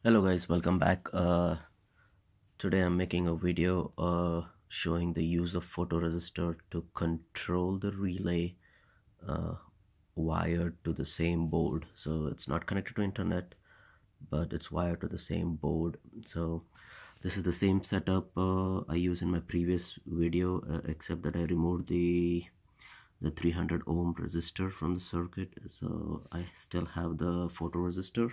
Hello guys, welcome back. Today I'm making a video showing the use of photoresistor to control the relay uh, wired to the same board. So it's not connected to internet, but it's wired to the same board. So this is the same setup I used in my previous video, except that I removed the 300 ohm resistor from the circuit. So I still have the photoresistor.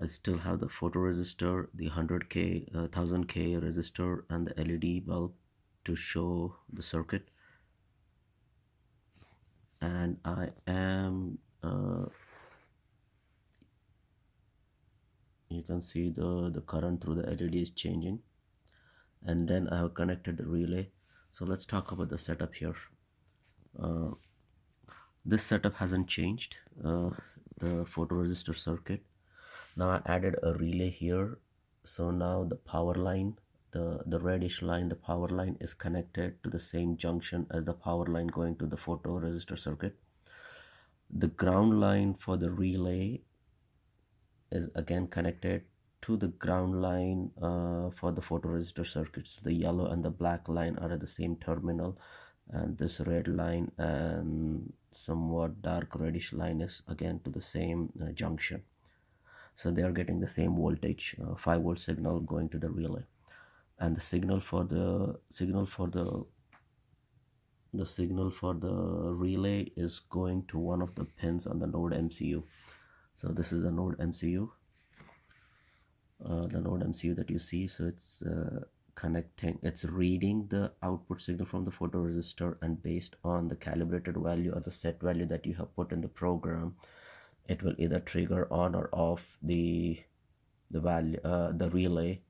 I still have the photoresistor, the 100K, 1000K resistor, and the LED bulb to show the circuit. And I am, you can see the current through the LED is changing. And then I have connected the relay. So let's talk about the setup here. This setup hasn't changed, the photoresistor circuit. Now I added a relay here. So now the power line, the reddish line, the power line is connected to the same junction as the power line going to the photoresistor circuit. The ground line for the relay is again connected to the ground line for the photoresistor circuits. The yellow and the black line are at the same terminal, and this red line and somewhat dark reddish line is again to the same junction. So they are getting the same voltage, 5 volt signal going to the relay, and the signal for the relay is going to one of the pins on the NodeMCU. So this is the NodeMCU, that you see. So it's it's reading the output signal from the photoresistor, and based on the calibrated value or the set value that you have put in the program, it will either trigger on or off the value, the relay.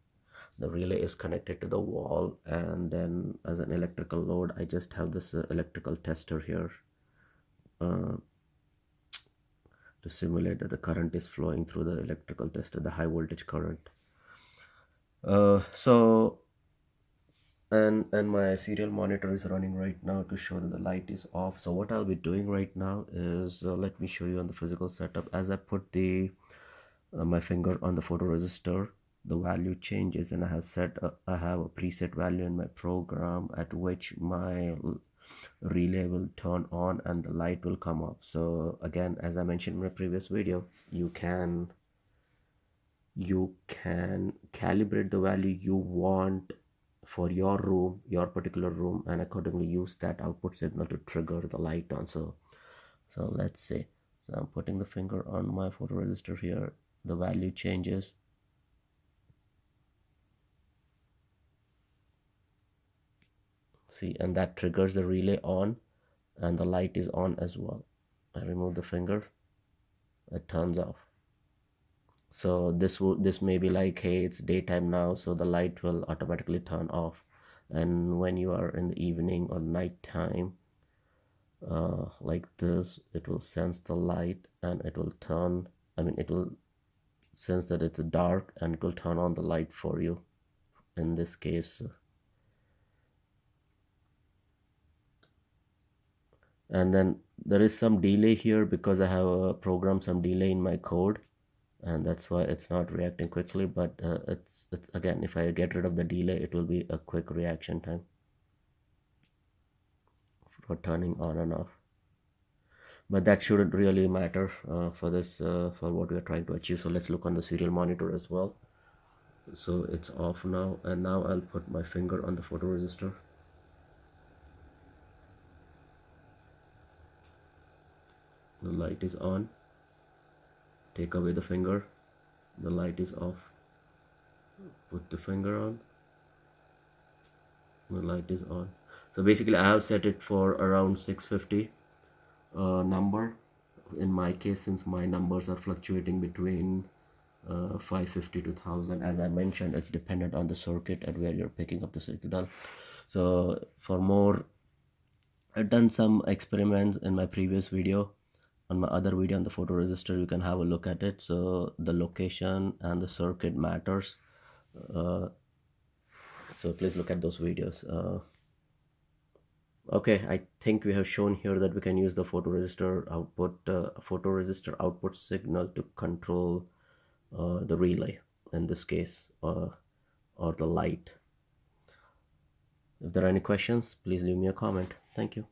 The relay is connected to the wall, and then as an electrical load I just have this electrical tester here to simulate that the current is flowing through the electrical tester, the high voltage current. And my serial monitor is running right now to show that the light is off. So what I'll be doing right now is, let me show you on the physical setup. As I put the my finger on the photoresistor, the value changes, and I have a preset value in my program at which my relay will turn on and the light will come up. So again, as I mentioned in my previous video, you can calibrate the value you want for your room, your particular room, and accordingly use that output signal to trigger the light on. So let's say, so I'm putting the finger on my photoresistor here, the value changes. See, and that triggers the relay on, and the light is on as well. I remove the finger, it turns off. So this may be like, hey, it's daytime now, so the light will automatically turn off. And when you are in the evening or night time, like this, it will sense the light and it will turn, it will sense that it's dark and it will turn on the light for you. In this case, and then there is some delay here because I have programmed some delay in my code, and that's why it's not reacting quickly. But it's again, if I get rid of the delay, it will be a quick reaction time for turning on and off. But that shouldn't really matter for this, for what we are trying to achieve. So let's look on the serial monitor as well. So it's off now, and now I'll put my finger on the photoresistor. The light is on. Take away the finger, the light is off. Put the finger on, the light is on. So basically I have set it for around 650 number in my case, since my numbers are fluctuating between 550 to 1000. As I mentioned, it's dependent on the circuit and where you're picking up the signal. So for more, I've done some experiments in my previous video. On my other video on the photoresistor, you can have a look at it. So the location and the circuit matters, so please look at those videos. Okay, I think we have shown here that we can use the photoresistor output signal to control the relay in this case, or the light. If there are any questions, please leave me a comment. Thank you.